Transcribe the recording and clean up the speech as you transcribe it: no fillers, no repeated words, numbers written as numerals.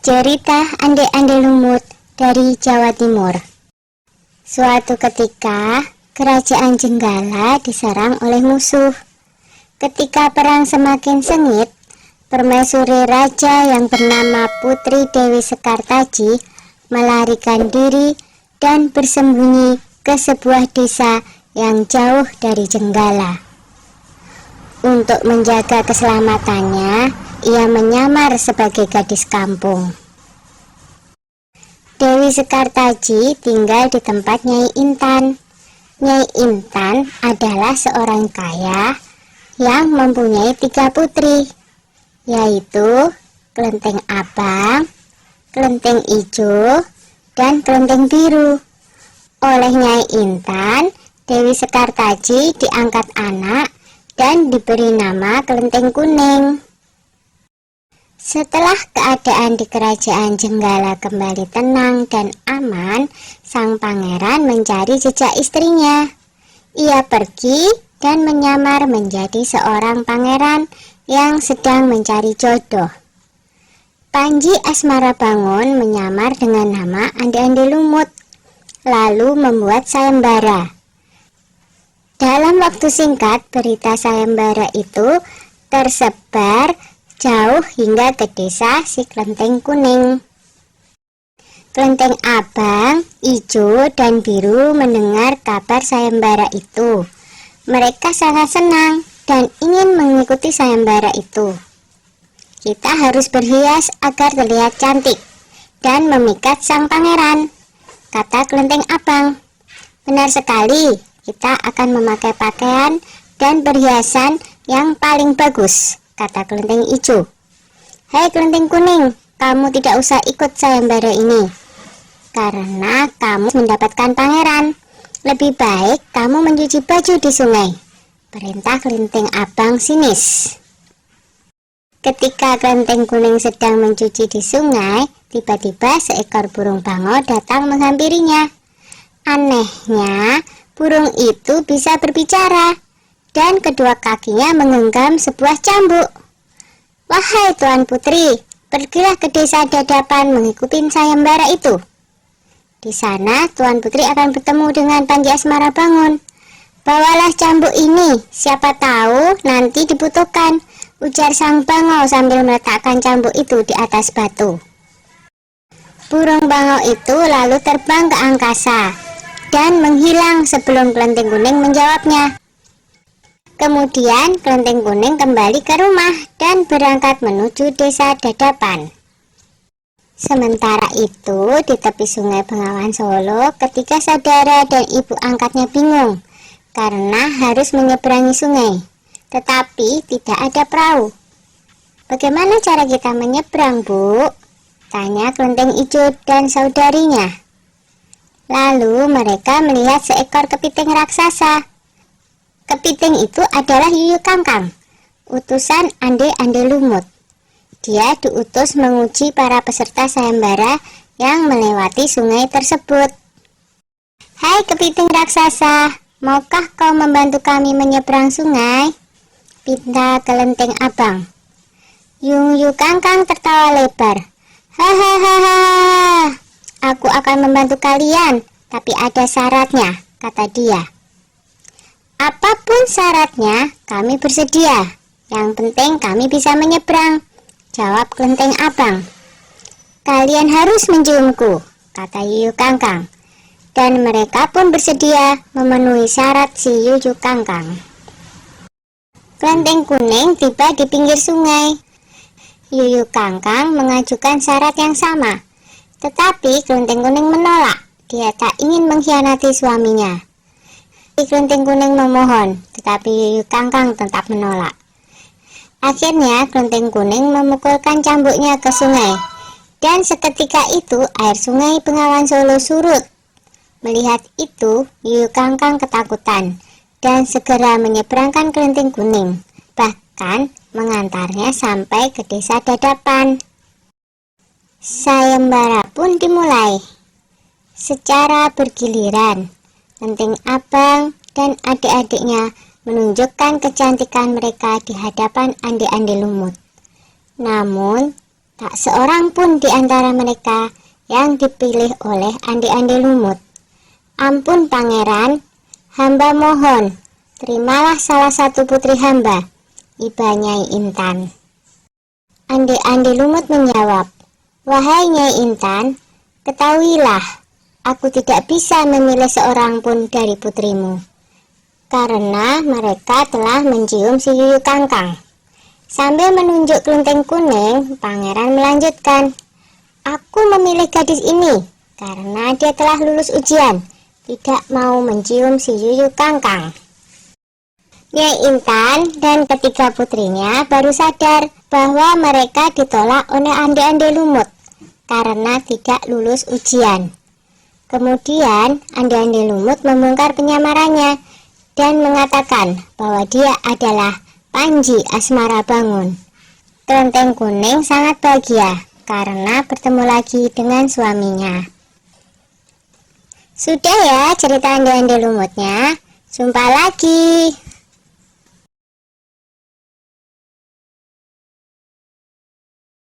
Cerita Ande-Ande Lumut dari Jawa Timur. Suatu ketika, kerajaan Jenggala diserang oleh musuh. Ketika perang semakin sengit, permaisuri raja yang bernama Putri Dewi Sekartaji melarikan diri dan bersembunyi ke sebuah desa yang jauh dari Jenggala. Untuk menjaga keselamatannya, ia menyamar sebagai gadis kampung. Dewi Sekartaji tinggal di tempat Nyai Intan. Nyai Intan adalah seorang kaya yang mempunyai 3 putri, yaitu Kelenteng Abang, Kelenteng Ijo, dan Kelenteng Biru. Oleh Nyai Intan, Dewi Sekartaji diangkat anak dan diberi nama Kelenteng Kuning. Setelah keadaan di kerajaan Jenggala kembali tenang dan aman, sang pangeran mencari jejak istrinya. Ia pergi dan menyamar menjadi seorang pangeran yang sedang mencari jodoh. Panji Asmarabangun menyamar dengan nama Ande-Ande Lumut, lalu membuat sayembara. Dalam waktu singkat, berita sayembara itu tersebar jauh hingga ke desa si Kelenteng Kuning. Kelenteng Abang, Ijo, dan Biru mendengar kabar sayembara itu. Mereka sangat senang dan ingin mengikuti sayembara itu. Kita harus berhias agar terlihat cantik dan memikat sang pangeran, kata Kelenteng Abang. Benar sekali, kita akan memakai pakaian dan perhiasan yang paling bagus, kata Kelenteng Ijo. Hai Kelenteng Kuning, kamu tidak usah ikut sayembara ini, karena kamu mendapatkan pangeran. Lebih baik kamu mencuci baju di sungai, perintah Kelenteng Abang sinis. Ketika Kelenteng Kuning sedang mencuci di sungai, tiba-tiba seekor burung bangau datang menghampirinya. Anehnya, burung itu bisa berbicara dan kedua kakinya menggenggam sebuah cambuk. Wahai Tuan Putri, pergilah ke desa Dadapan mengikuti sayembara itu. Di sana Tuan Putri akan bertemu dengan Panji Asmarabangun. Bawalah cambuk ini, siapa tahu nanti dibutuhkan, ujar sang bangau sambil meletakkan cambuk itu di atas batu. Burung bangau itu lalu terbang ke angkasa dan menghilang sebelum Kelenteng Kuning menjawabnya. Kemudian Kelenteng Kuning kembali ke rumah dan berangkat menuju desa Dadapan. Sementara itu, di tepi sungai Bengawan Solo, ketika saudara dan ibu angkatnya bingung karena harus menyeberangi sungai, tetapi tidak ada perahu. Bagaimana cara kita menyeberang, Bu? Tanya Kelenteng Ijo dan saudarinya. Lalu mereka melihat seekor kepiting raksasa. Kepiting itu adalah Yuyu Kangkang, utusan Ande-Ande Lumut. Dia diutus menguji para peserta sayembara yang melewati sungai tersebut. Hai kepiting raksasa, maukah kau membantu kami menyeberang sungai? Pinta Kelenteng Abang. Yuyu Kangkang tertawa lebar. Hahaha, aku akan membantu kalian, tapi ada syaratnya, kata dia. Apapun syaratnya, kami bersedia. Yang penting kami bisa menyeberang, jawab Kelenteng Abang. Kalian harus menciumku, kata Yuyu Kangkang. Dan mereka pun bersedia memenuhi syarat si Yuyu Kangkang. Kelenteng Kuning tiba di pinggir sungai. Yuyu Kangkang mengajukan syarat yang sama, tetapi Kelenteng Kuning menolak. Dia tak ingin mengkhianati suaminya. Kelenteng Kuning memohon, tetapi Yuyu Kangkang tetap menolak. Akhirnya Kelenteng Kuning memukulkan cambuknya ke sungai, dan seketika itu air sungai Bengawan Solo surut. Melihat itu, Yuyu Kangkang ketakutan dan segera menyeberangkan Kelenteng Kuning, bahkan mengantarnya sampai ke desa Dadapan. Sayembara pun dimulai. Secara bergiliran, Kelenteng Abang dan adik-adiknya menunjukkan kecantikan mereka di hadapan Ande-Ande Lumut. Namun, Tak seorang pun di antara mereka yang dipilih oleh Ande-Ande Lumut. Ampun pangeran, hamba mohon, terimalah salah satu putri hamba, iba Nyai Intan. Ande-Ande Lumut menjawab, wahai Nyai Intan, ketahuilah, aku tidak bisa memilih seorang pun dari putrimu, karena mereka telah mencium si Yuyu Kangkang. Sambil menunjuk kelenteng kuning, pangeran melanjutkan, aku memilih gadis ini, karena dia telah lulus ujian, tidak mau mencium si Yuyu Kangkang. Nyai Intan dan ketiga putrinya baru sadar bahwa mereka ditolak oleh Ande-Ande Lumut karena tidak lulus ujian. Kemudian Ande-Ande Lumut membongkar penyamarannya dan mengatakan bahwa dia adalah Panji Asmara Bangun. Kelenteng kuning sangat bahagia karena bertemu lagi dengan suaminya. Sudah ya cerita Ande-Ande Lumutnya, jumpa lagi.